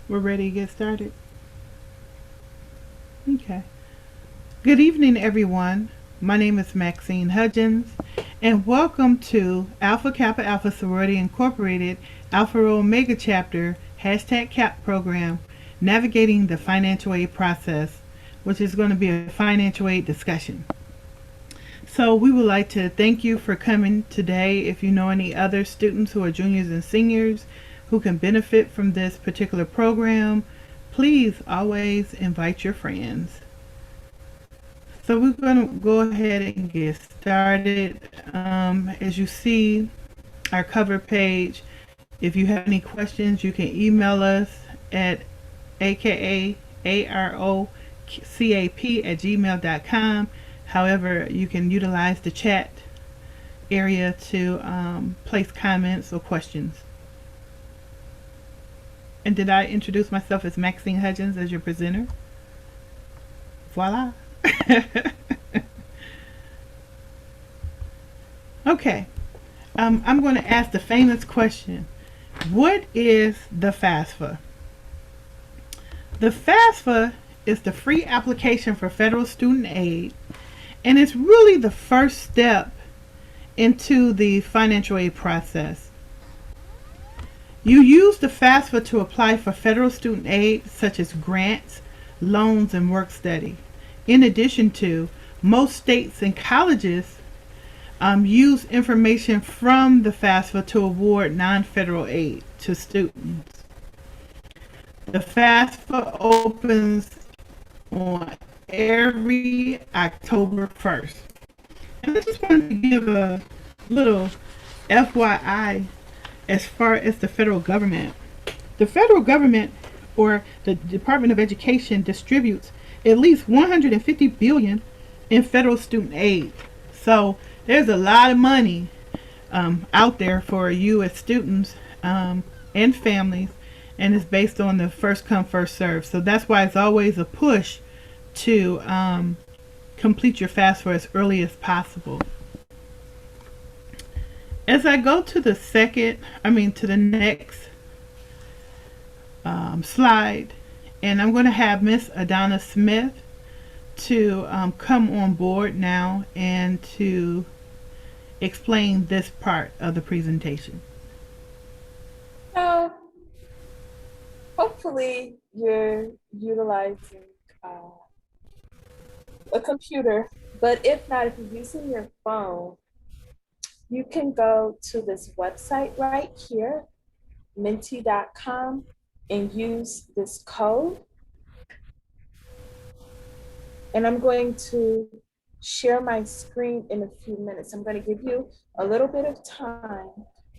We're ready to get started. Okay. Good evening, everyone. My name is Maxine Hudgens, and welcome to Alpha Kappa Alpha Sorority Incorporated Alpha Rho Omega Chapter #CAP program, navigating the financial aid process, which is going to be a financial aid discussion. So we would like to thank you for coming today. If you know any other students who are juniors and seniors who can benefit from this particular program, please always invite your friends. So we're going to go ahead and get started. As you see, our cover page. If you have any questions, you can email us at akaarocap@gmail.com. However, you can utilize the chat area to place comments or questions. And did I introduce myself as Maxine Hudgens as your presenter? Voila. Okay. I'm going to ask the famous question. What is the FAFSA? The FAFSA is the free application for federal student aid, and it's really the first step into the financial aid process. You use the FAFSA to apply for federal student aid, such as grants, loans, and work study. In addition to, most states and colleges use information from the FAFSA to award non-federal aid to students. The FAFSA opens on every October 1st. And I just wanted to give a little FYI as far as the federal government. The federal government, or the Department of Education, distributes at least $150 billion in federal student aid. So there's a lot of money out there for you as students and families, and it's based on the first come first serve. So that's why it's always a push to complete your FAFSA as early as possible. As I go to the next slide, and I'm going to have Miss Adonna Smith to come on board now and to explain this part of the presentation. So hopefully you're utilizing a computer, but if not, if you're using your phone, you can go to this website right here, menti.com, and use this code. And I'm going to share my screen in a few minutes. I'm going to give you a little bit of time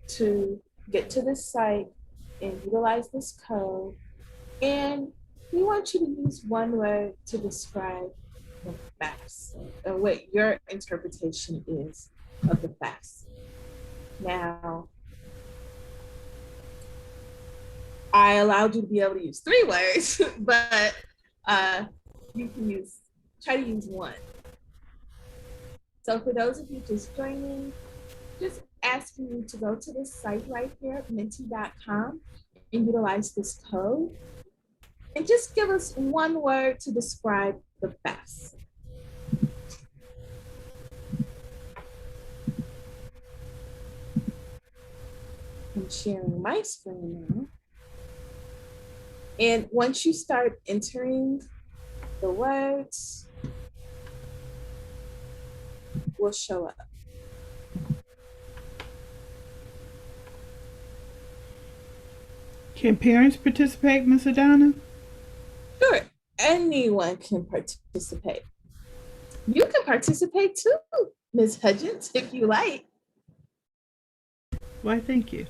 to get to this site and utilize this code. And we want you to use one word to describe the facts and what your interpretation is of the facts. Now, I allowed you to be able to use 3 words, but you can try to use one. So for those of you just joining, just asking you to go to this site right here, menti.com, and utilize this code. And just give us one word to describe the best. I'm sharing my screen now. And once you start entering the words, will show up. Can parents participate, Miss Adonna? Sure, anyone can participate. You can participate too, Ms. Hudgens, if you like. Why, thank you.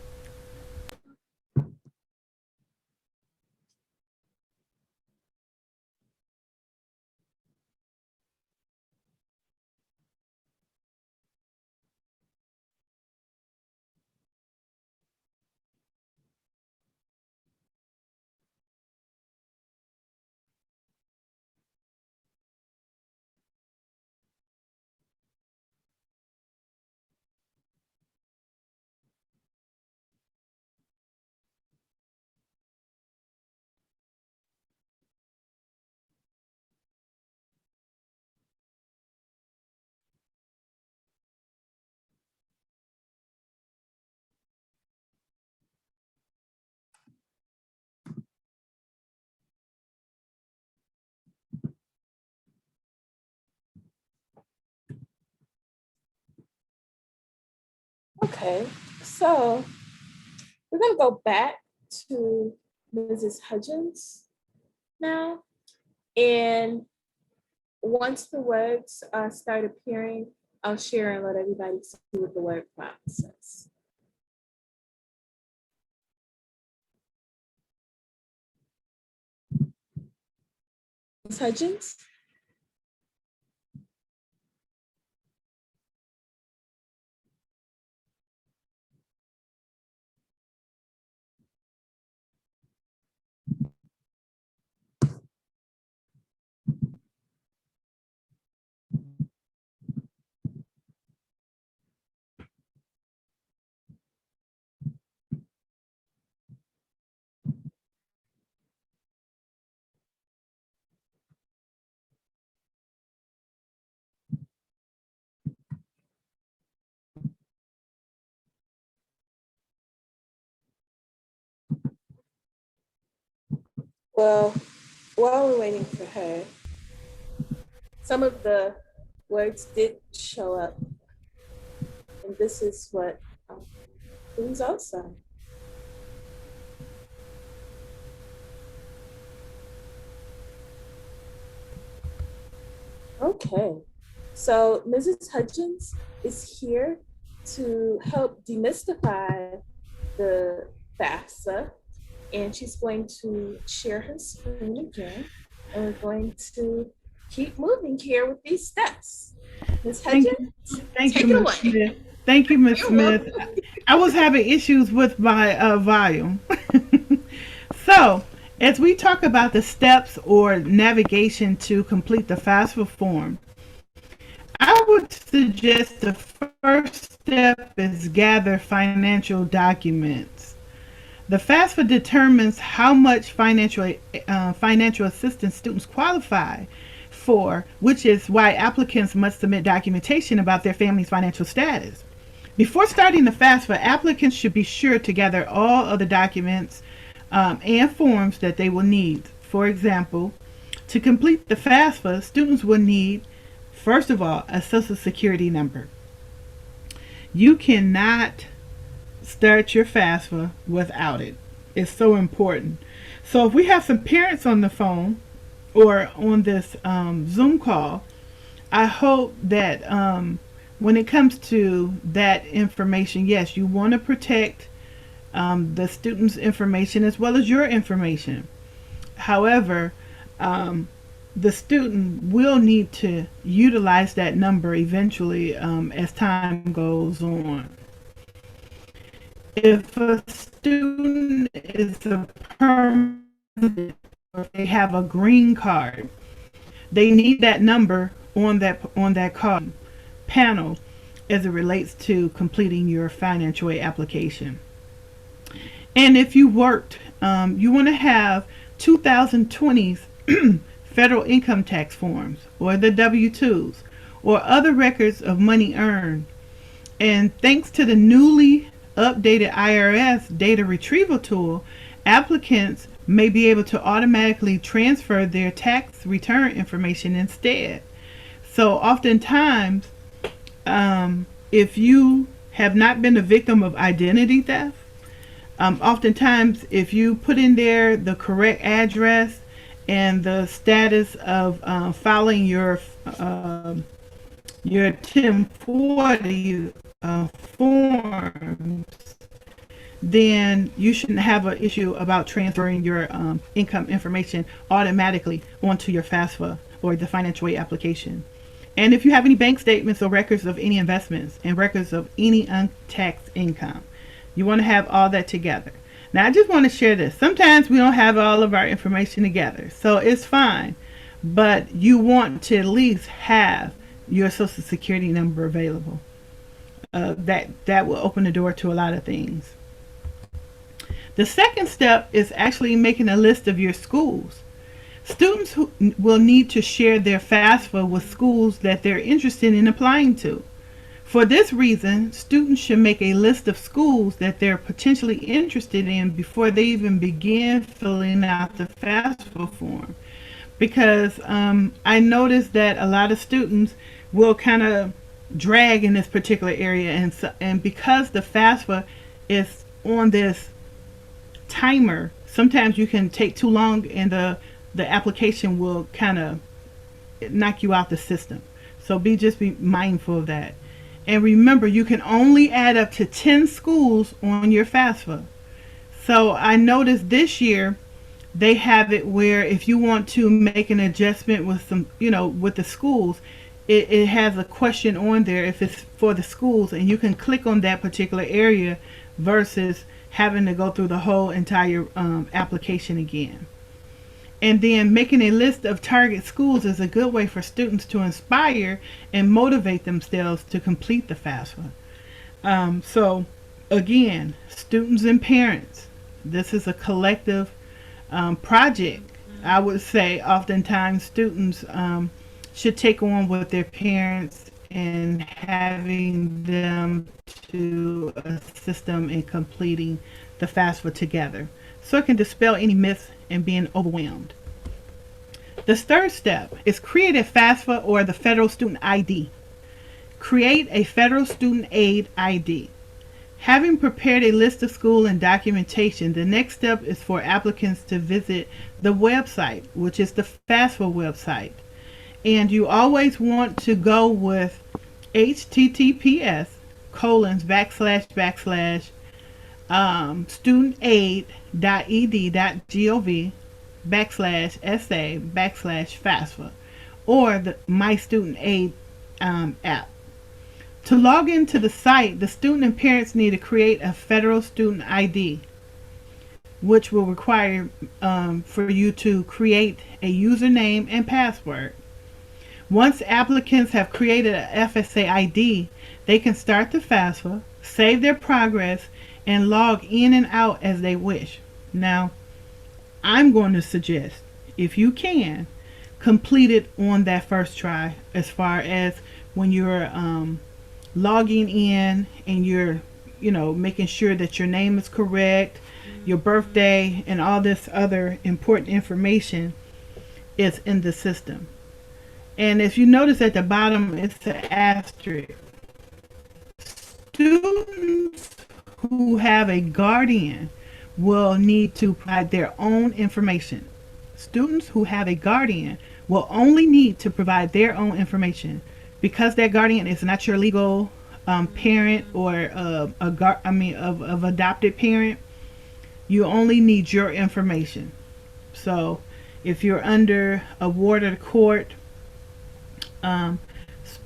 Okay, so we're going to go back to Mrs. Hudgens now. And once the words start appearing, I'll share and let everybody see what the word prompt says. Ms. Hudgens? Well, while we're waiting for her, some of the words did show up, and this is what the results are. Okay, so Mrs. Hudgens is here to help demystify the FAFSA, and she's going to share her screen again, and we're going to keep moving here with these steps. Ms. Thank Hudgens, you. Thank you, take it Ms. away. Smith. Thank you, Ms. You're Smith. welcome. I was having issues with my volume. So, as we talk about the steps or navigation to complete the FAFSA form, I would suggest the first step is gather financial documents. The FAFSA determines how much financial assistance students qualify for, which is why applicants must submit documentation about their family's financial status. Before starting the FAFSA, applicants should be sure to gather all of the documents and forms that they will need. For example, to complete the FAFSA, students will need, first of all, a social security number. You cannot start your FAFSA without it. It's so important. So if we have some parents on the phone or on this Zoom call, I hope that when it comes to that information, yes, you want to protect the student's information as well as your information. However, the student will need to utilize that number eventually as time goes on. If a student is a permanent or they have a green card, they need that number on that card panel as it relates to completing your financial aid application. And if you worked, you want to have 2020's federal income tax forms or the W-2s or other records of money earned. And thanks to the newly updated IRS data retrieval tool, applicants may be able to automatically transfer their tax return information instead. So oftentimes, if you have not been a victim of identity theft, oftentimes if you put in there the correct address and the status of filing your 1040 forms, then you shouldn't have an issue about transferring your income information automatically onto your FAFSA or the financial aid application. And if you have any bank statements or records of any investments and records of any untaxed income, you want to have all that together. Now, I just want to share this. Sometimes we don't have all of our information together, so it's fine. But you want to at least have your social security number available. That will open the door to a lot of things. The second step is actually making a list of your schools. Students who will need to share their FAFSA with schools that they're interested in applying to. For this reason, students should make a list of schools that they're potentially interested in before they even begin filling out the FAFSA form. Because I noticed that a lot of students will kind of drag in this particular area, and because the FAFSA is on this timer, sometimes you can take too long and the application will kind of knock you out the system. So be mindful of that. And remember, you can only add up to 10 schools on your FAFSA. So I noticed this year they have it where if you want to make an adjustment with some, with the schools, it has a question on there if it's for the schools, and you can click on that particular area versus having to go through the whole entire application again. And then making a list of target schools is a good way for students to inspire and motivate themselves to complete the FAFSA. So again, students and parents, this is a collective project. I would say oftentimes students should take on with their parents and having them to assist them in completing the FAFSA together, so it can dispel any myths and being overwhelmed. The third step is create a FAFSA or the Federal Student ID. Create a Federal Student Aid ID. Having prepared a list of school and documentation, the next step is for applicants to visit the website, which is the FAFSA website. And you always want to go with https://studentaid.ed.gov/SA/FAFSA or the My Student Aid app. To log into the site, the student and parents need to create a Federal Student ID, which will require for you to create a username and password. Once applicants have created an FSA ID, they can start the FAFSA, save their progress, and log in and out as they wish. Now, I'm going to suggest, if you can, complete it on that first try, as far as when you're logging in and you're making sure that your name is correct, your birthday, and all this other important information is in the system. And if you notice at the bottom, it's an asterisk. Students who have a guardian will need to provide their own information. Students who have a guardian will only need to provide their own information. Because that guardian is not your legal parent or of adopted parent, you only need your information. So if you're under a ward of the court,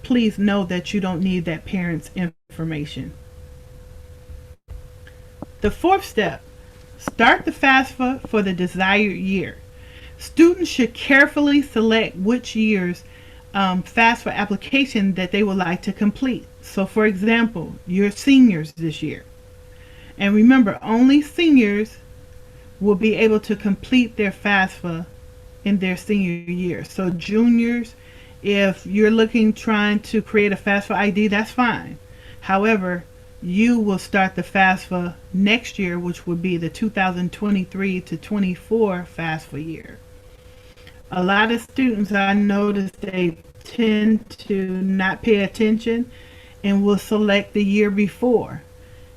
please know that you don't need that parent's information. The fourth step, start the FAFSA for the desired year. Students should carefully select which year's FAFSA application that they would like to complete. So for example, you're seniors this year. And remember, only seniors will be able to complete their FAFSA in their senior year. So juniors, if you're trying to create a FAFSA ID, that's fine. However, you will start the FAFSA next year, which would be the 2023 to 24 FAFSA year. A lot of students, I noticed, they tend to not pay attention and will select the year before,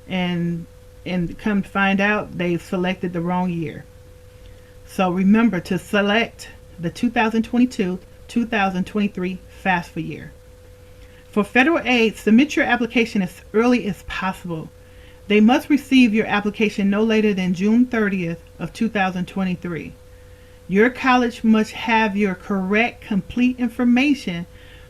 and come to find out they've selected the wrong year. So remember to select the 2022-2023 FAFSA year. For federal aid, submit your application as early as possible. They must receive your application no later than June 30th of 2023. Your college must have your correct, complete information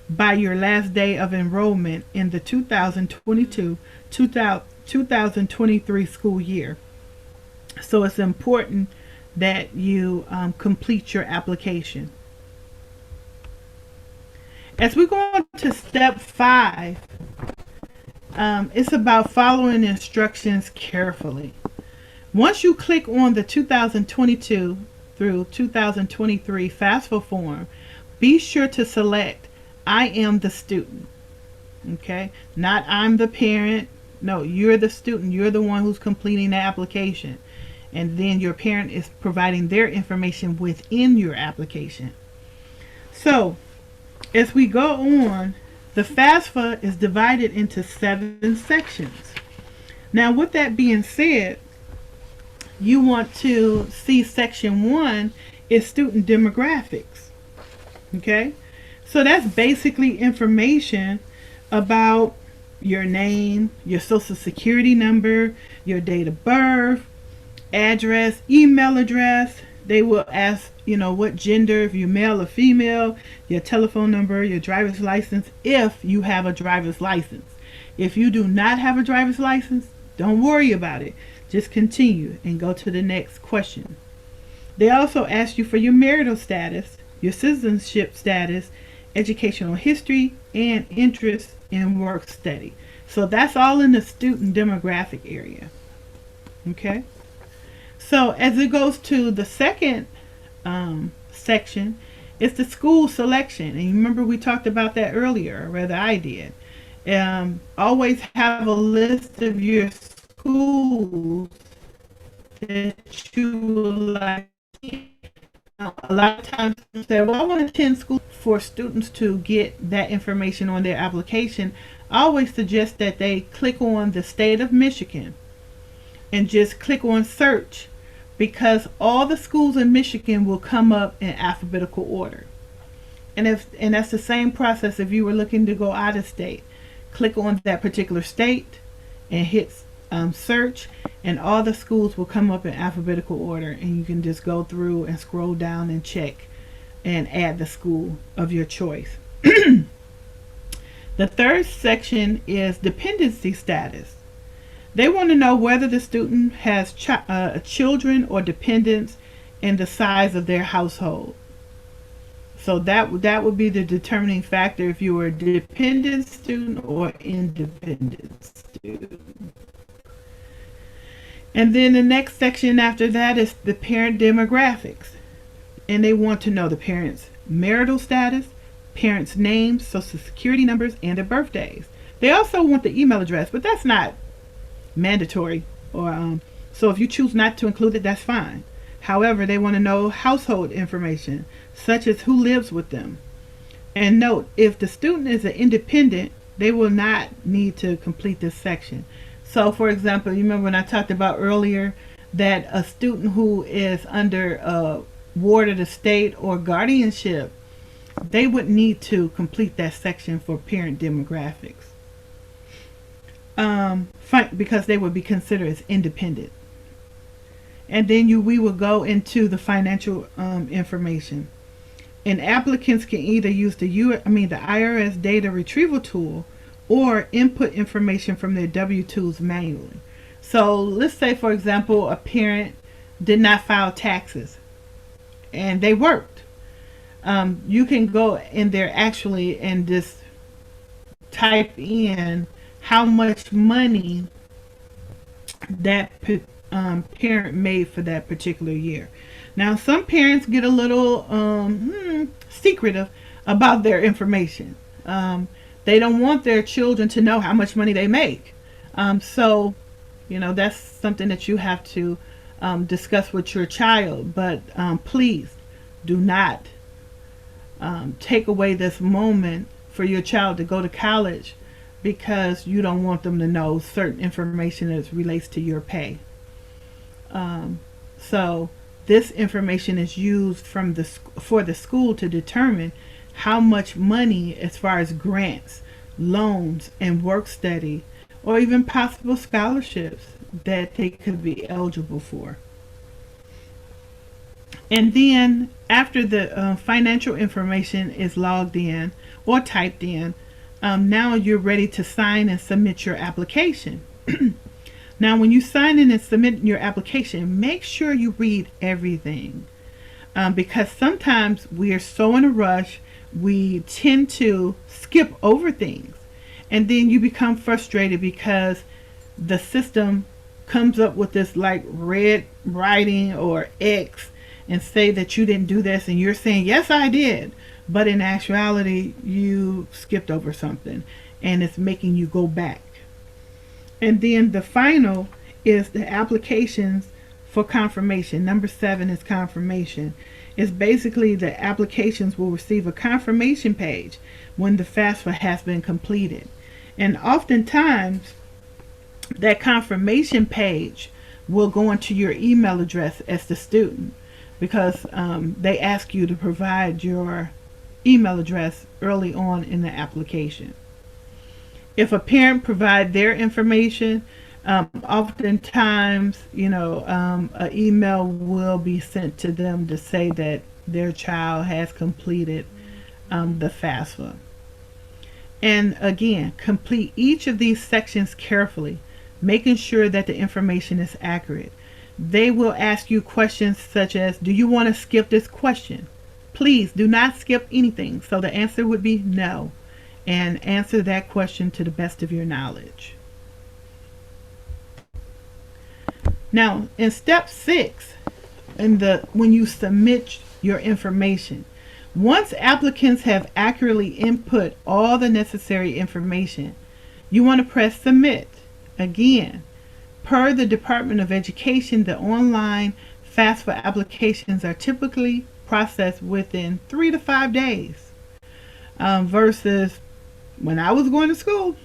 by your last day of enrollment in the 2022-2023 school year. So it's important that you complete your application. As we go on to step 5, it's about following instructions carefully. Once you click on the 2022 through 2023 FAFSA form, be sure to select I am the student. Okay? Not I'm the parent. No, you're the student. You're the one who's completing the application. And then your parent is providing their information within your application. So, as we go on, The FAFSA is divided into 7 sections. Now, with that being said, you want to see section 1 is student demographics. Okay? So that's basically information about your name, your social security number, your date of birth, address, email address. They will ask, what gender, if you're male or female, your telephone number, your driver's license, if you have a driver's license. If you do not have a driver's license, don't worry about it. Just continue and go to the next question. They also ask you for your marital status, your citizenship status, educational history, and interest in work study. So that's all in the student demographic area. Okay? So as it goes to the second section, it's the school selection. And you remember we talked about that earlier, or rather I did. Always have a list of your schools that you would like. A lot of times people say, well, I want to attend school. For students to get that information on their application, I always suggest that they click on the state of Michigan and just click on search, because all the schools in Michigan will come up in alphabetical order. And that's the same process if you were looking to go out of state. Click on that particular state and hit search, and all the schools will come up in alphabetical order, and you can just go through and scroll down and check and add the school of your choice. The third section is dependency status. They want to know whether the student has children or dependents and the size of their household. So that would be the determining factor if you were a dependent student or independent student. And then the next section after that is the parent demographics. And they want to know the parents' marital status, parents' names, social security numbers, and their birthdays. They also want the email address, but that's not mandatory. So if you choose not to include it, that's fine. However, they want to know household information, such as who lives with them. And note, if the student is an independent, they will not need to complete this section. So, for example, you remember when I talked about earlier that a student who is under a ward of the state or guardianship, they would need to complete that section for parent demographics, because they would be considered as independent. And then we will go into the financial information. And applicants can either use the IRS data retrieval tool or input information from their W-2s manually. So let's say, for example, a parent did not file taxes and they worked. You can go in there actually and just type in how much money that parent made for that particular year. Now, some parents get a little secretive about their information. They don't want their children to know how much money they make. So, that's something that you have to discuss with your child. But please do not take away this moment for your child to go to college because you don't want them to know certain information that relates to your pay. So this information is used for the school to determine how much money, as far as grants, loans, and work study, or even possible scholarships that they could be eligible for. And then after the financial information is logged in or typed in, now you're ready to sign and submit your application. Now, when you sign in and submit your application, make sure you read everything, because sometimes we are so in a rush, we tend to skip over things, and then you become frustrated because the system comes up with this like red writing or X and say that you didn't do this, and you're saying, yes, I did, but in actuality, you skipped over something, and it's making you go back. And then the final is the applications for confirmation. Number 7 is confirmation. is basically the applications will receive a confirmation page when the FAFSA has been completed. And oftentimes, that confirmation page will go into your email address as the student, because they ask you to provide your email address early on in the application. If a parent provide their information, oftentimes, an email will be sent to them to say that their child has completed the FAFSA. And again, complete each of these sections carefully, making sure that the information is accurate. They will ask you questions such as, do you want to skip this question? Please do not skip anything. So the answer would be no. And answer that question to the best of your knowledge. Now, in step 6, when you submit your information, once applicants have accurately input all the necessary information, you want to press submit. Again, per the Department of Education, the online FAFSA applications are typically processed within 3 to 5 days, versus when I was going to school,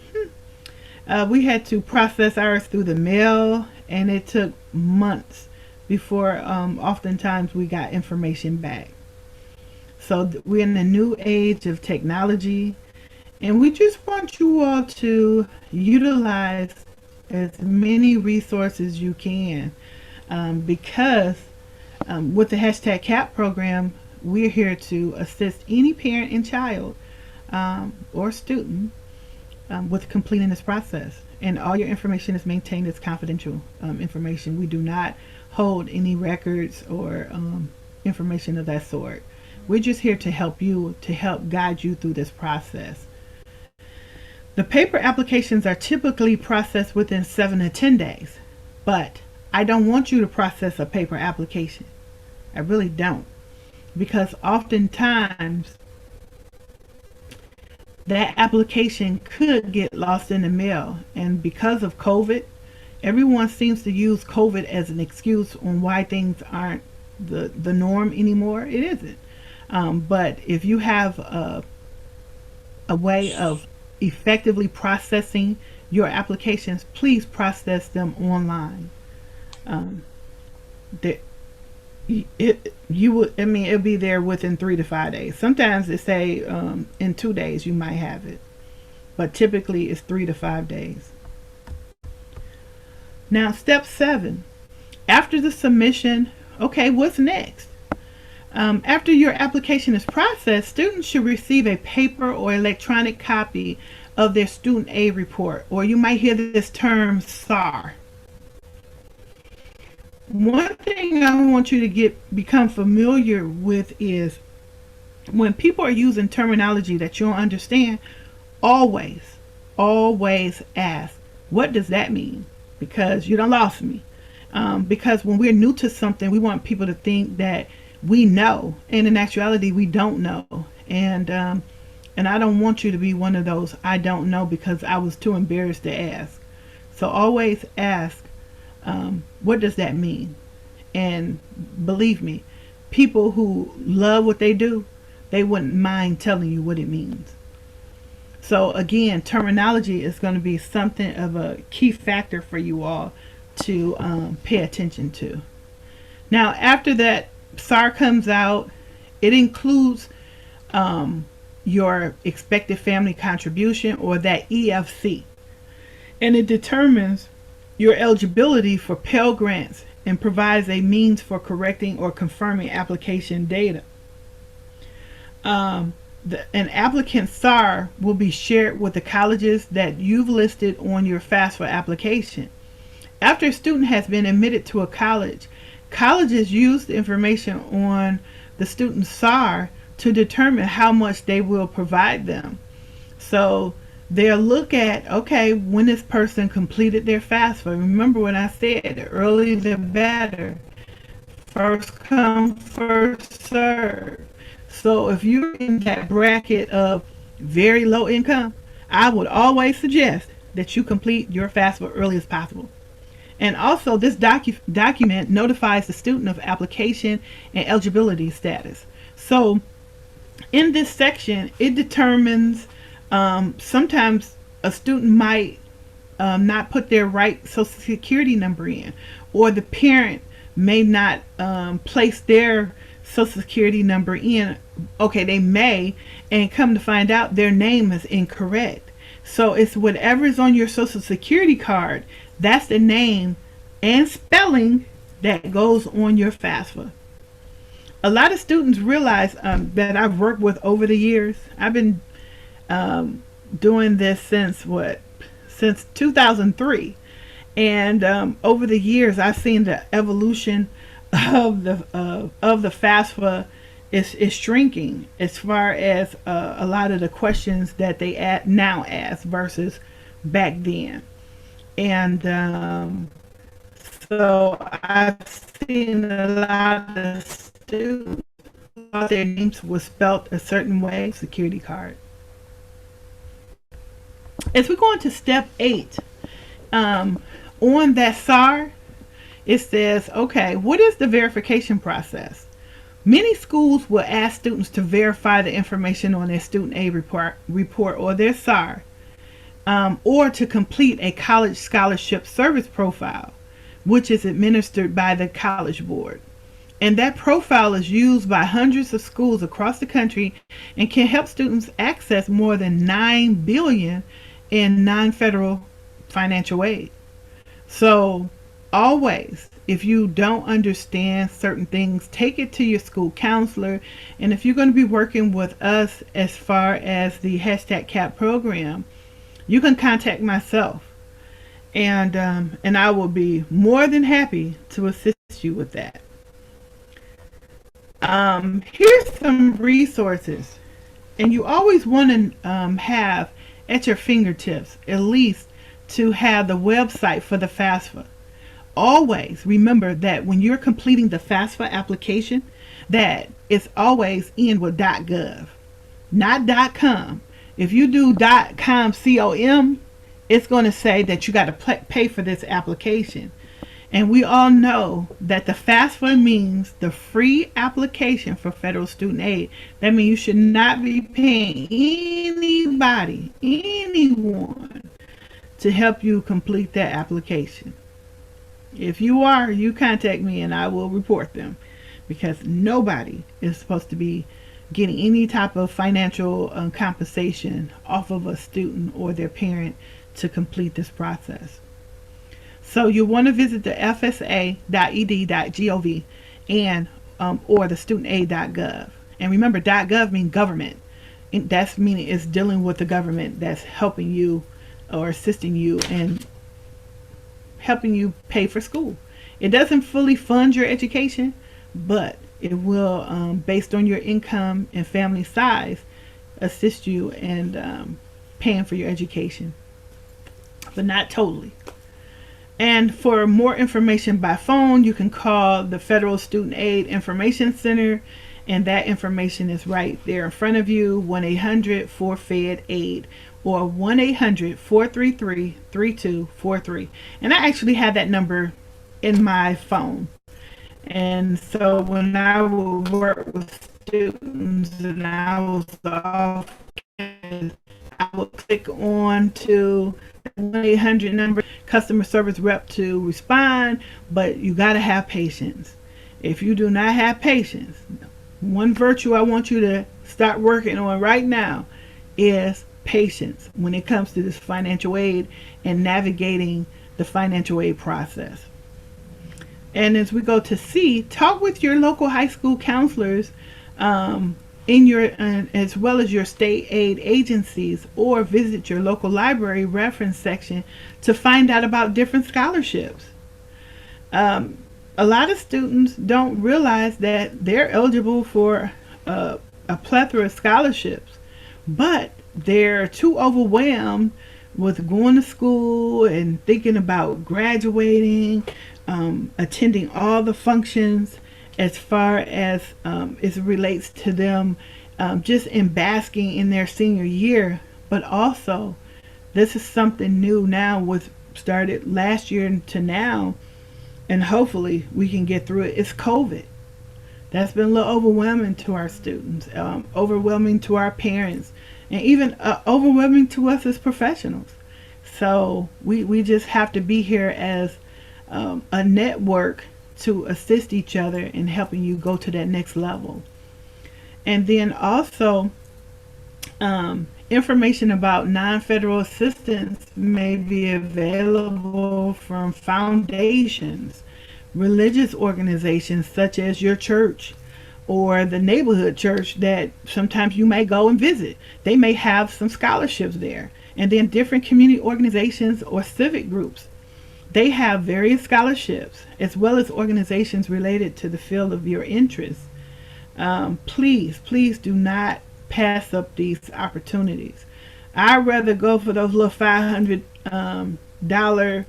we had to process ours through the mail, and it took months before oftentimes we got information back. So we're in a new age of technology, and we just want you all to utilize as many resources you can, because with the hashtag CAP program, we're here to assist any parent and child or student with completing this process. And all your information is maintained as confidential information. We do not hold any records or information of that sort. We're just here to help you, to help guide you through this process. The paper applications are typically processed within 7 to 10 days, but I don't want you to process a paper application. I really don't, because oftentimes that application could get lost in the mail, and because of COVID, everyone seems to use COVID as an excuse on why things aren't the norm anymore. It isn't. But if you have a way of effectively processing your applications, please process them online. It'll be there within 3 to 5 days. Sometimes they say in 2 days you might have it, but typically it's 3 to 5 days. Now, step 7, after the submission, okay, what's next? After your application is processed, students should receive a paper or electronic copy of their student aid report, or you might hear this term SAR. One thing I want you to become familiar with is, when people are using terminology that you don't understand, always ask, what does that mean? Because you done lost me. Because when we're new to something, we want people to think that we know, and in actuality we don't know. And I don't want you to be one of those I don't know because I was too embarrassed to ask. So always ask, what does that mean? And believe me, people who love what they do, they wouldn't mind telling you what it means. So again, terminology is going to be something of a key factor for you all to pay attention to. Now, after that SAR comes out, it includes your expected family contribution, or that EFC, and it determines your eligibility for Pell Grants and provides a means for correcting or confirming application data. An applicant's SAR will be shared with the colleges that you've listed on your FAFSA application. After a student has been admitted to a college, colleges use the information on the student's SAR to determine how much they will provide them. So they'll look at, okay, when this person completed their FAFSA. Remember when I said the earlier the better. First come, first serve. So if you're in that bracket of very low income, I would always suggest that you complete your FAFSA early as possible. And also, this document notifies the student of application and eligibility status. So, in this section, it determines sometimes a student might not put their right social security number in, or the parent may not place their social security number in. Okay, they may, and come to find out their name is incorrect. So it's whatever is on your social security card, that's the name and spelling that goes on your FAFSA. A lot of students realize that I've worked with over the years. I've been doing this since 2003, and over the years I've seen the evolution of the FAFSA is shrinking as far as a lot of the questions that they now ask versus back then. And so I've seen a lot of students thought their names was spelt a certain way, security card. As we go into step 8, on that SAR, it says, okay, what is the verification process? Many schools will ask students to verify the information on their student aid report or their SAR, or to complete a college scholarship service profile, which is administered by the College Board. And that profile is used by hundreds of schools across the country and can help students access more than $9 billion in non-federal financial aid. So always, if you don't understand certain things, take it to your school counselor. And if you're going to be working with us as far as the #CAP program, you can contact myself, and I will be more than happy to assist you with that. Here's some resources, and you always want to have at your fingertips at least to have the website for the FAFSA. Always remember that when you're completing the FAFSA application, that it's always in with .gov, not .com. If you do .com, it's going to say that you got to pay for this application. And we all know that the FAFSA means the free application for federal student aid. That means you should not be paying anyone, to help you complete that application. If you are, you contact me and I will report them, because nobody is supposed to be getting any type of financial compensation off of a student or their parent to complete this process. So you want to visit the fsa.ed.gov and or the studentaid.gov. And remember, .gov means government. That's meaning it's dealing with the government that's helping you or assisting you and helping you pay for school. It doesn't fully fund your education, but it will, based on your income and family size, assist you in paying for your education, but not totally. And for more information by phone, you can call the Federal Student Aid Information Center, and that information is right there in front of you, 1-800-4FED-AID or 1-800-433-3243. And I actually have that number in my phone. And so when I will work with students and I will click on to 1-800 number, customer service rep to respond, but you got to have patience. If you do not have patience, one virtue I want you to start working on right now is patience when it comes to this financial aid and navigating the financial aid process. And as we go to C, talk with your local high school counselors in your as well as your state aid agencies, or visit your local library reference section to find out about different scholarships. A lot of students don't realize that they're eligible for a plethora of scholarships, but they're too overwhelmed with going to school and thinking about graduating, attending all the functions as far as it relates to them just in basking in their senior year. But also, this is something new now with started last year to now, and hopefully we can get through it, is COVID. That's been a little overwhelming to our students, overwhelming to our parents, and even overwhelming to us as professionals. So we just have to be here as a network to assist each other in helping you go to that next level. And then also, information about non-federal assistance may be available from foundations, religious organizations such as your church or the neighborhood church that sometimes you may go and visit. They may have some scholarships there. And then different community organizations or civic groups, they have various scholarships as well as organizations related to the field of your interest. Please do not pass up these opportunities. I'd rather go for those little $500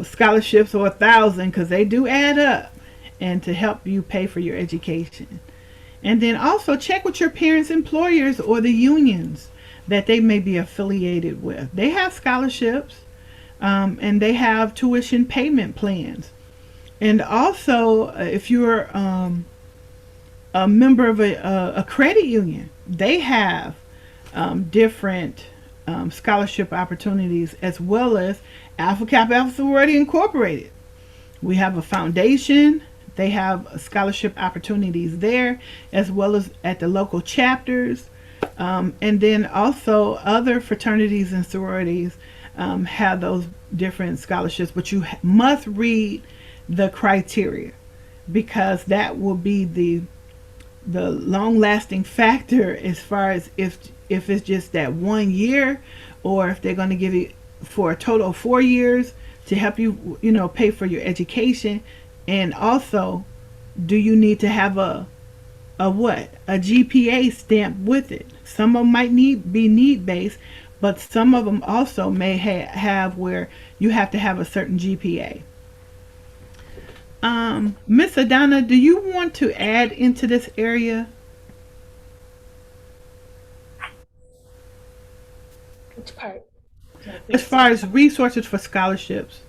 scholarships or 1,000 because they do add up and to help you pay for your education. And then also check with your parents' employers or the unions that they may be affiliated with. They have scholarships, and they have tuition payment plans. And also, if you're a member of a credit union, they have different scholarship opportunities, as well as Kappa Alpha Sorority Incorporated. We have a foundation. They have scholarship opportunities there, as well as at the local chapters. And then also other fraternities and sororities have those different scholarships, but you must read the criteria, because that will be the long lasting factor as far as if it's just that 1 year, or if they're going to give you for a total of 4 years to help you pay for your education. And also, do you need to have a GPA stamp with it? Some of them might be need based, but some of them also may have where you have to have a certain GPA. Miss Adana, do you want to add into this area Which part? as far as resources for scholarships?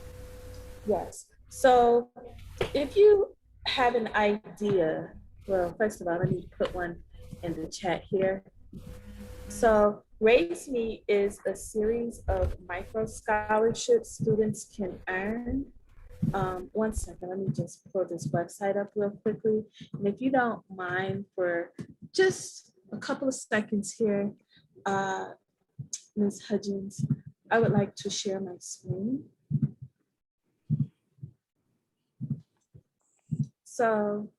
Yes. So if you have an idea, well, first of all, let me put one in the chat here. So Raise Me is a series of micro scholarships students can earn. One second, let me just pull this website up real quickly. And if you don't mind for just a couple of seconds here, Ms. Hudgens, I would like to share my screen. So,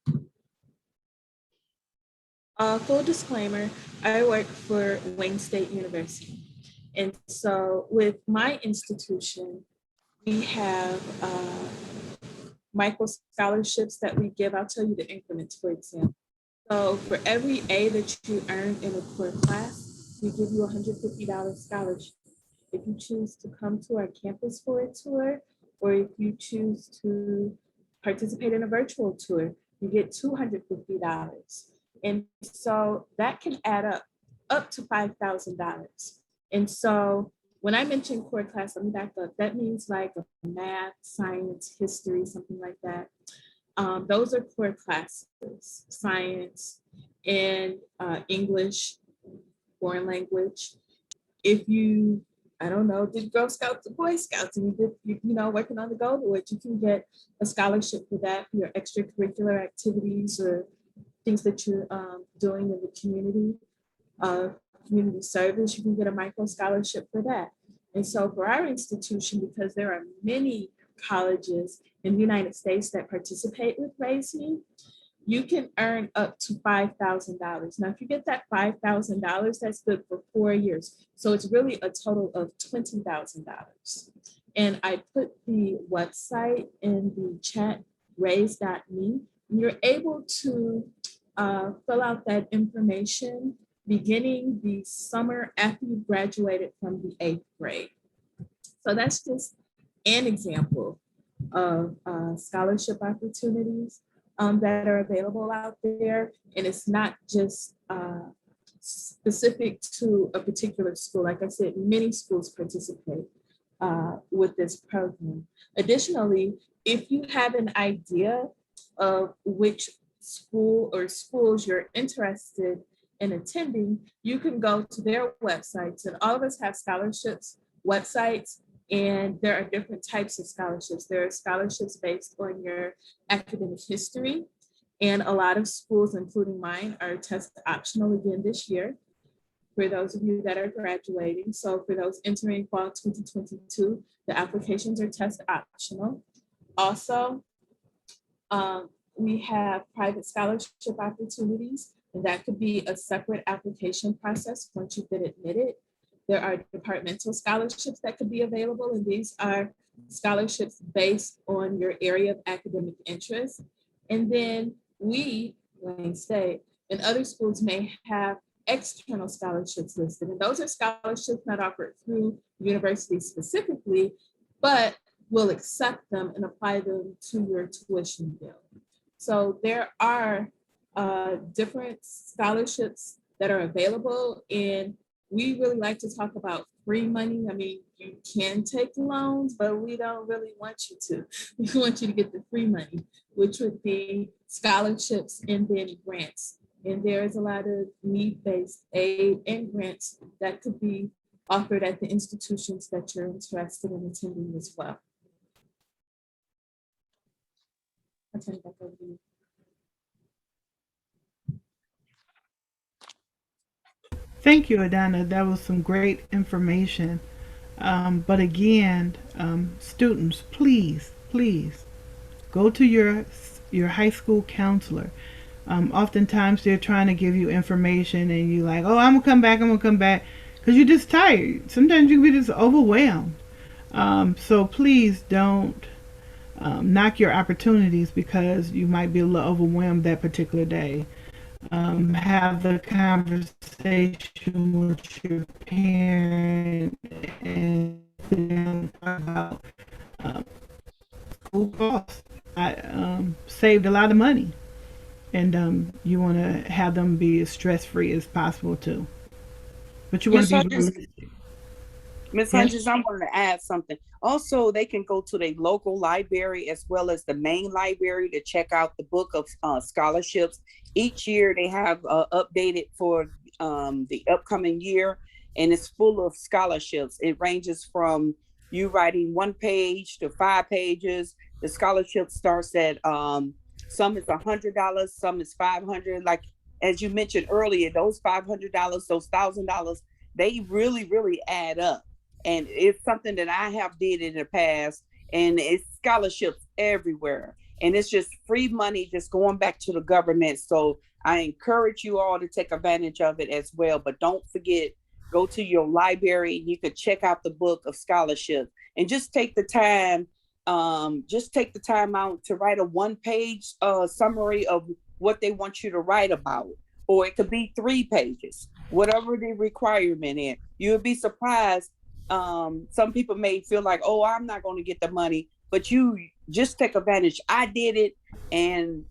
full disclaimer, I work for Wayne State University. And so with my institution, we have micro scholarships that we give. I'll tell you the increments, for example. So for every A that you earn in a core class, we give you a $150 scholarship. If you choose to come to our campus for a tour, or if you choose to participate in a virtual tour, you get $250. And so that can add up to $5,000. And so when I mention core class, let me back up. That means like a math, science, history, something like that. Those are core classes: science and English, foreign language. If you, I don't know, did Girl Scouts or Boy Scouts, and you did, working on the Gold Award, you can get a scholarship for that, for your extracurricular activities or things that you're doing in the community. Community service, you can get a micro scholarship for that. And so for our institution, because there are many colleges in the United States that participate with Raise Me, you can earn up to $5,000. Now, if you get that $5,000, that's good for 4 years. So it's really a total of $20,000. And I put the website in the chat, raise.me. You're able to fill out that information beginning the summer after you graduated from the 8th grade. So that's just an example of scholarship opportunities that are available out there. And it's not just specific to a particular school. Like I said, many schools participate. with this program. Additionally, if you have an idea of which school or schools you're interested in attending, you can go to their websites. And all of us have scholarships websites, and there are different types of scholarships. There are scholarships based on your academic history, and a lot of schools, including mine, are test optional again this year for those of you that are graduating. So for those entering fall 2022, the applications are test optional. Also, we have private scholarship opportunities, and that could be a separate application process once you've been admitted. There are departmental scholarships that could be available, and these are scholarships based on your area of academic interest. And then we, Wayne State, and other schools may have external scholarships listed. And those are scholarships not offered through the university specifically, but will accept them and apply them to your tuition bill. So there are different scholarships that are available, and we really like to talk about free money. I mean, you can take loans, but we don't really want you to. We want you to get the free money, which would be scholarships and then grants. And there is a lot of need-based aid and grants that could be offered at the institutions that you're interested in attending as well. I'll turn it back over to you. Thank you, Adana. That was some great information. But again, students, please, please go to your high school counselor. Oftentimes they're trying to give you information and you're like, oh, I'm gonna come back, because you're just tired. Sometimes you can be just overwhelmed. So please don't knock your opportunities because you might be a little overwhelmed that particular day. Have the conversation with your parent and talk about school costs. I saved a lot of money, and you want to have them be as stress free as possible too. But you want Miss to be Hodges, realistic. Miss Yes. Hodges, I wanted to add something. Also, they can go to their local library as well as the main library to check out the book of scholarships. Each year they have updated for the upcoming year, and it's full of scholarships. It ranges from you writing 1 page to 5 pages. The scholarship starts at some is $100, some is $500. Like as you mentioned earlier, those $500, those $1,000, they really add up. And it's something that I have did in the past, and it's scholarships everywhere. And it's just free money just going back to the government. So I encourage you all to take advantage of it as well. But don't forget, go to your library. You could check out the book of scholarships and just take the time. Just take the time out to write a 1-page summary of what they want you to write about. Or it could be 3 pages, whatever the requirement is. You'll be surprised. Some people may feel like, oh, I'm not going to get the money, but you just take advantage. I did it. And,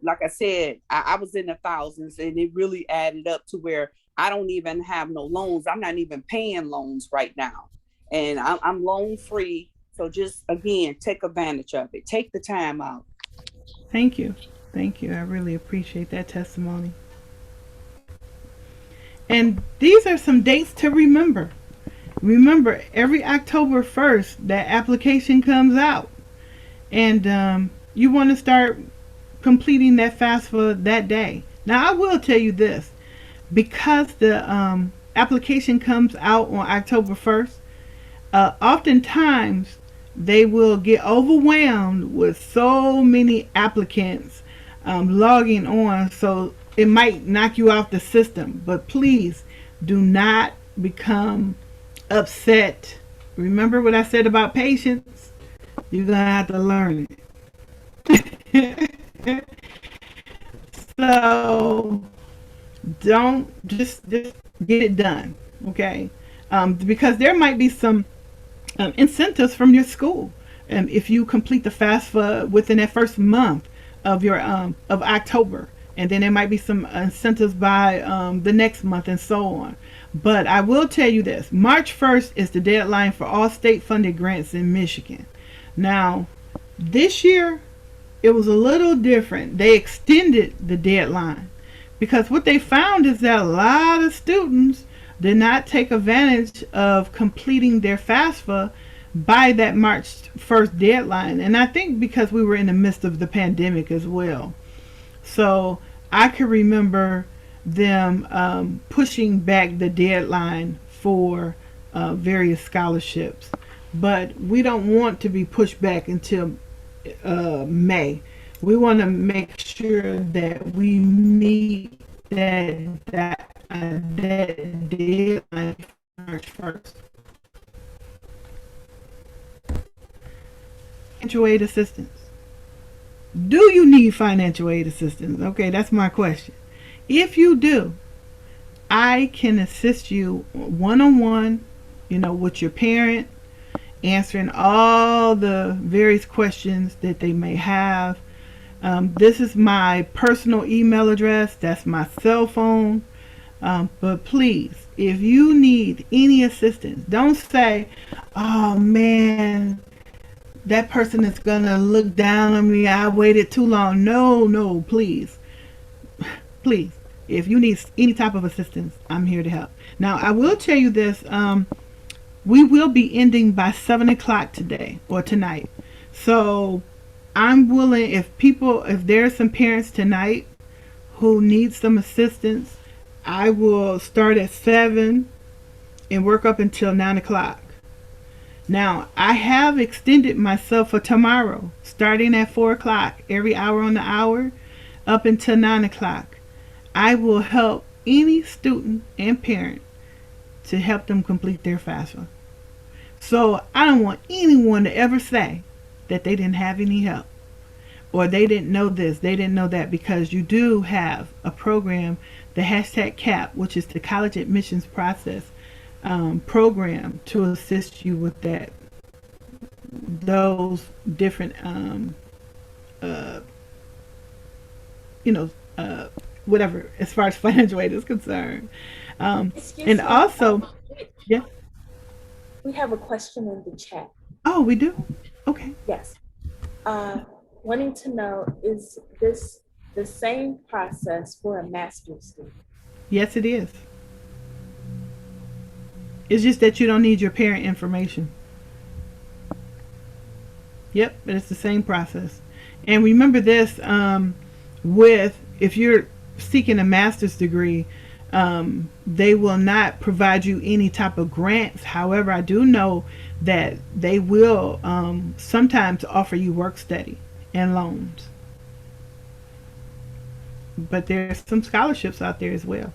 like I said, I was in the thousands, and it really added up to where I don't even have no loans. I'm not even paying loans right now. And I'm loan free. So just, again, take advantage of it. Take the time out. Thank you. Thank you. I really appreciate that testimony. And these are some dates to remember. Remember, every October 1st, that application comes out. And you want to start completing that FAFSA that day. Now, I will tell you this. Because the application comes out on October 1st, oftentimes they will get overwhelmed with so many applicants logging on. So it might knock you off the system. But please do not become upset. Remember what I said about patience? You're gonna have to learn it. So don't just get it done, okay? Because there might be some incentives from your school if you complete the FAFSA within that first month of your of October. And then there might be some incentives by the next month and so on. But I will tell you this, March 1st is the deadline for all state funded grants in Michigan. Now, this year, it was a little different. They extended the deadline because what they found is that a lot of students did not take advantage of completing their FAFSA by that March 1st deadline. And I think because we were in the midst of the pandemic as well. So I can remember them pushing back the deadline for various scholarships. But we don't want to be pushed back until May. We want to make sure that we meet that deadline March 1st. Financial aid assistance. Do you need financial aid assistance? Okay, that's my question. If you do, I can assist you one-on-one, with your parent, answering all the various questions that they may have. This is my personal email address. That's my cell phone. But please, if you need any assistance, don't say, oh man, that person is going to look down on me. I waited too long. No, please. Please, if you need any type of assistance, I'm here to help. Now, I will tell you this. We will be ending by 7 o'clock today or tonight. So I'm willing, if there are some parents tonight who need some assistance, I will start at 7 and work up until 9 o'clock. Now, I have extended myself for tomorrow, starting at 4 o'clock, every hour on the hour, up until 9 o'clock. I will help any student and parent to help them complete their FAFSA. So I don't want anyone to ever say that they didn't have any help, or they didn't know this, they didn't know that, because you do have a program, the #CAP, which is the college admissions process program, to assist you with those different whatever, as far as financial aid is concerned. And me. also, yeah. We have a question in the chat. Oh, we do? Okay. Yes. Wanting to know, is this the same process for a master's student? Yes, it is. It's just that you don't need your parent information. Yep, but it's the same process. And remember this, if you're seeking a master's degree, they will not provide you any type of grants. However, I do know that they will sometimes offer you work study and loans. But there's some scholarships out there as well.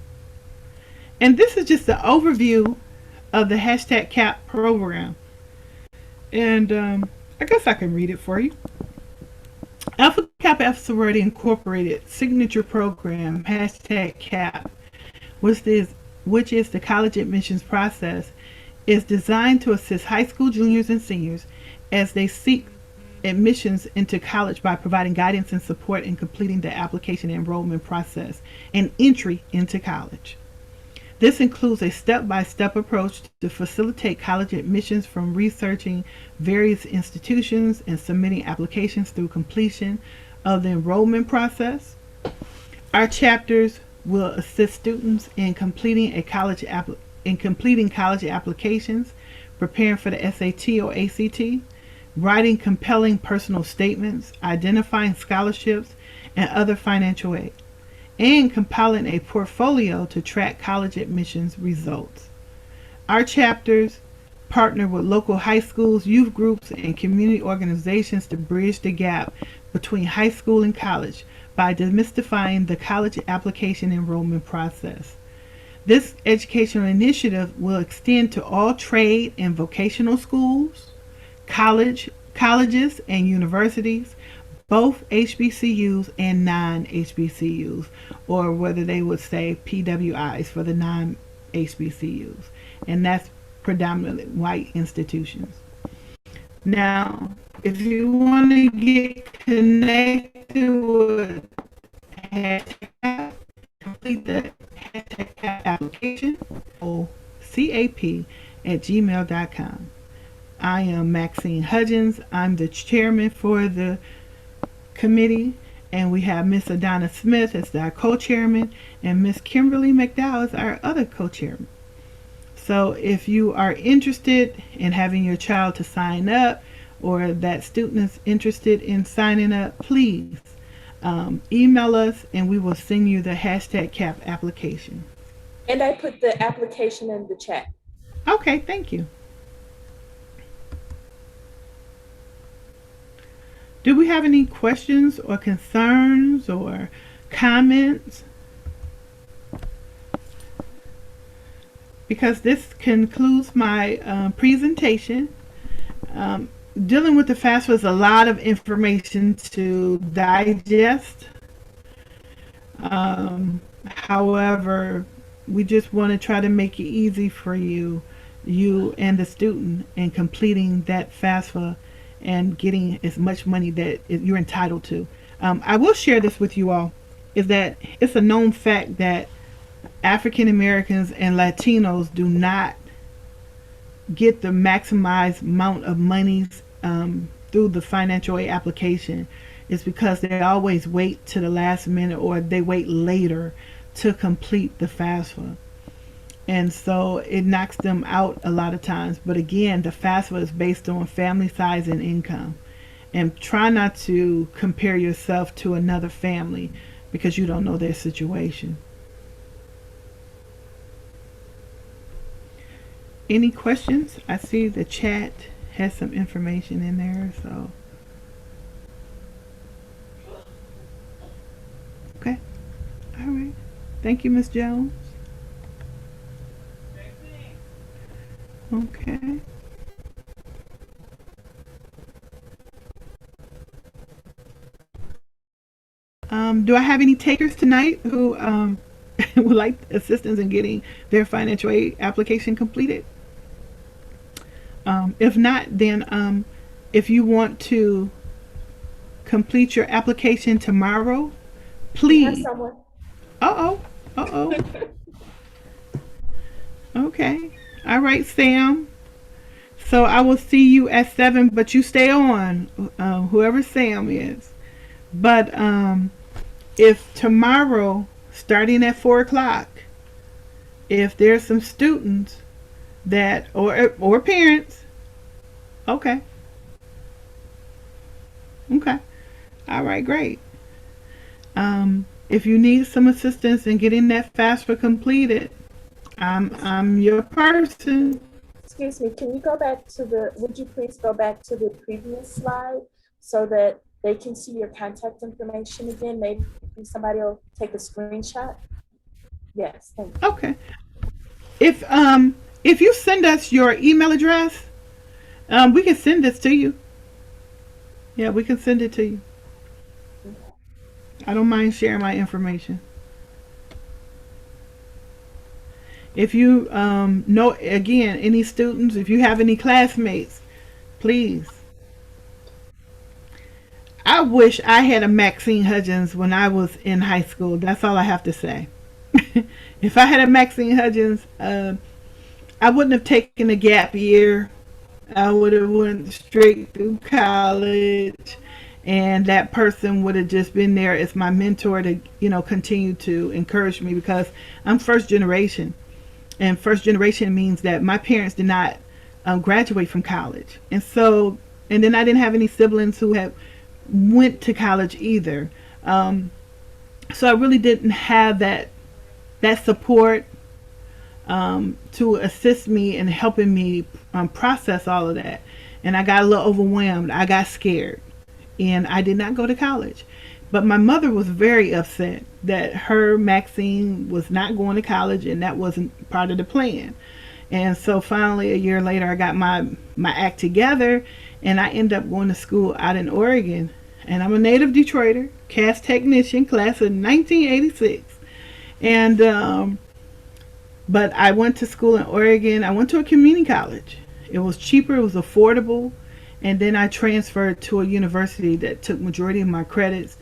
And this is just an overview of the #CAP program. And I guess I can read it for you. Kappa Alpha Sorority Incorporated signature program, #CAP, which is the college admissions process, is designed to assist high school juniors and seniors as they seek admissions into college by providing guidance and support in completing the application and enrollment process and entry into college. This includes a step-by-step approach to facilitate college admissions, from researching various institutions and submitting applications through completion of the enrollment process. Our chapters will assist students in completing college applications, preparing for the SAT or ACT, writing compelling personal statements, identifying scholarships and other financial aid, and compiling a portfolio to track college admissions results. Our chapters partner with local high schools, youth groups, and community organizations to bridge the gap between high school and college by demystifying the college application enrollment process. This educational initiative will extend to all trade and vocational schools, colleges and universities, both HBCUs and non-HBCUs, or whether they would say PWIs for the non-HBCUs, and that's predominantly white institutions. Now, if you want to get connected with hashtag complete the hashtag application or cap@gmail.com. I am Maxine Hudgens. I'm the chairman for the committee, and we have Miss Adonna Smith as our co-chairman, and Miss Kimberly McDowell as our other co-chairman. So if you are interested in having your child to sign up, or that student is interested in signing up, please email us and we will send you the hashtag CAP application. And I put the application in the chat. Okay, thank you. Do we have any questions or concerns or comments? Because this concludes my presentation. Dealing with the FAFSA is a lot of information to digest. However, we just want to try to make it easy for you and the student in completing that FAFSA and getting as much money that you're entitled to. I will share this with you all, is that it's a known fact that African Americans and Latinos do not get the maximized amount of monies through the financial aid application. Is because they always wait to the last minute, or they wait later to complete the FAFSA. And so it knocks them out a lot of times. But again, the FAFSA is based on family size and income. And try not to compare yourself to another family because you don't know their situation. Any questions? I see the chat has some information in there, so. Okay. All right. Thank you, Ms. Jones. Okay. Do I have any takers tonight who would like assistance in getting their financial aid application completed? If not, then if you want to complete your application tomorrow, please. Uh-oh. Okay. All right, Sam. So I will see you at 7, but you stay on, whoever Sam is. But if tomorrow, starting at 4 o'clock, if there's some students that, or parents, okay. All right, great. If you need some assistance in getting that FAFSA completed, I'm your person. Excuse me, can you go back to would you please go back to the previous slide so that they can see your contact information again? Maybe somebody will take a screenshot. Yes, thank you. Okay. If you send us your email address, we can send this to you. Yeah, we can send it to you. I don't mind sharing my information. If you know, again, any students, if you have any classmates, please. I wish I had a Maxine Hudgens when I was in high school. That's all I have to say. If I had a Maxine Hudgens, I wouldn't have taken a gap year. I would have went straight through college, and that person would have just been there as my mentor to, continue to encourage me, because I'm first generation. And first generation means that my parents did not graduate from college. And then I didn't have any siblings who went to college either. So I really didn't have that support to assist me in helping me process all of that. And I got a little overwhelmed. I got scared. And I did not go to college. But my mother was very upset that her Maxine was not going to college, and that wasn't part of the plan. And so finally, a year later, I got my act together, and I ended up going to school out in Oregon. And I'm a native Detroiter, cast technician, class of 1986. And but I went to school in Oregon. I went to a community college. It was cheaper, it was affordable. And then I transferred to a university that took majority of my credits.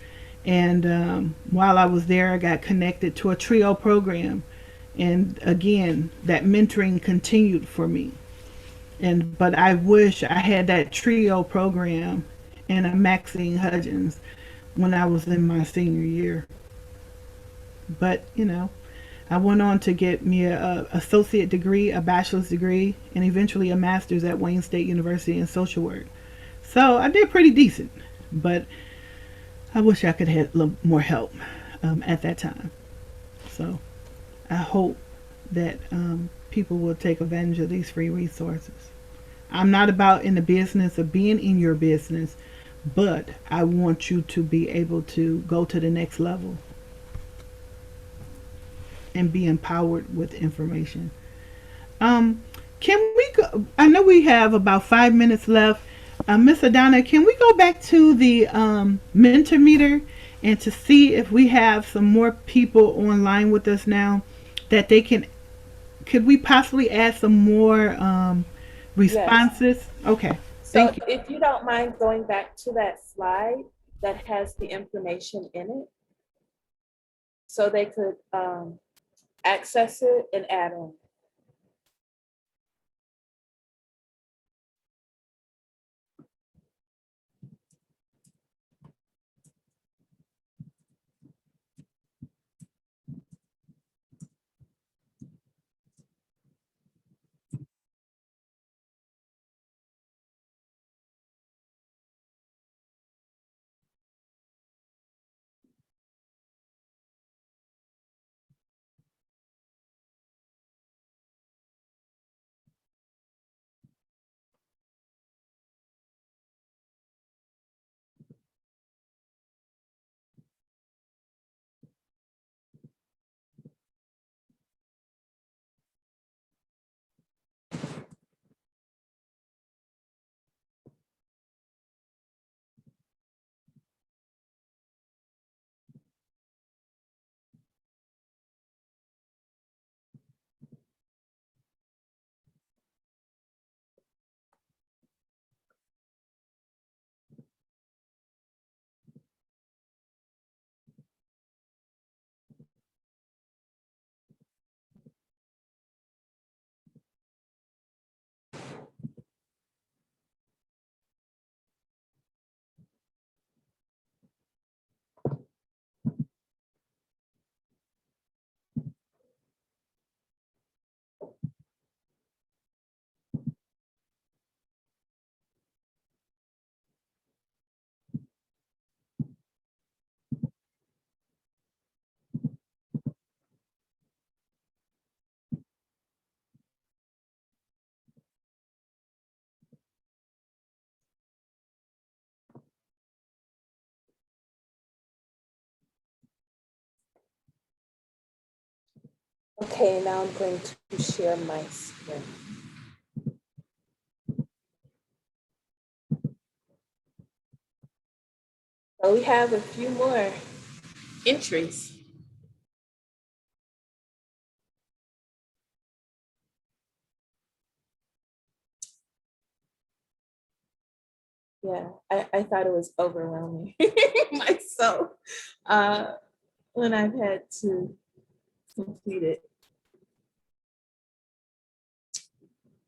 And while I was there, I got connected to a trio program. And again, that mentoring continued for me. But I wish I had that trio program and a Maxine Hudgens when I was in my senior year. But I went on to get me a associate degree, a bachelor's degree, and eventually a master's at Wayne State University in social work. So I did pretty decent, but I wish I could have a little more help at that time. So I hope that people will take advantage of these free resources. I'm not about in the business of being in your business, but I want you to be able to go to the next level and be empowered with information. Can we go? I know we have about 5 minutes left. Miss Adana, can we go back to the Mentimeter and to see if we have some more people online with us now that they can? Could we possibly add some more responses? Yes. Okay. So if you don't mind going back to that slide that has the information in it, so they could access it and add on. Okay, now I'm going to share my screen. So we have a few more entries. Yeah, I thought it was overwhelming myself when I've had to complete it.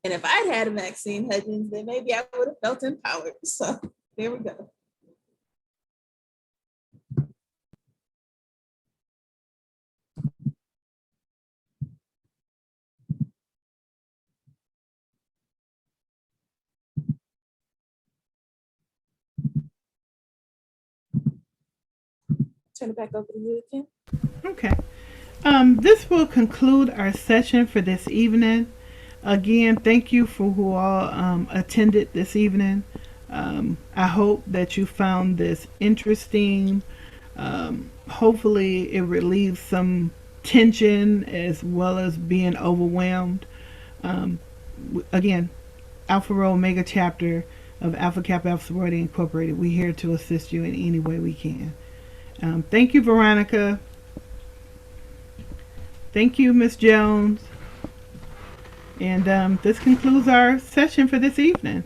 And if I'd had a Maxine Hudgens, then maybe I would have felt empowered. So there we go. Turn it back over to you again. Okay. This will conclude our session for this evening. Again, thank you for who all attended this evening. I hope that you found this interesting. Hopefully, it relieves some tension as well as being overwhelmed. Again, Alpha Rho Omega chapter of Alpha Kappa Alpha Sorority Incorporated. We're here to assist you in any way we can. Thank you, Veronica. Thank you, Miss Jones. And this concludes our session for this evening.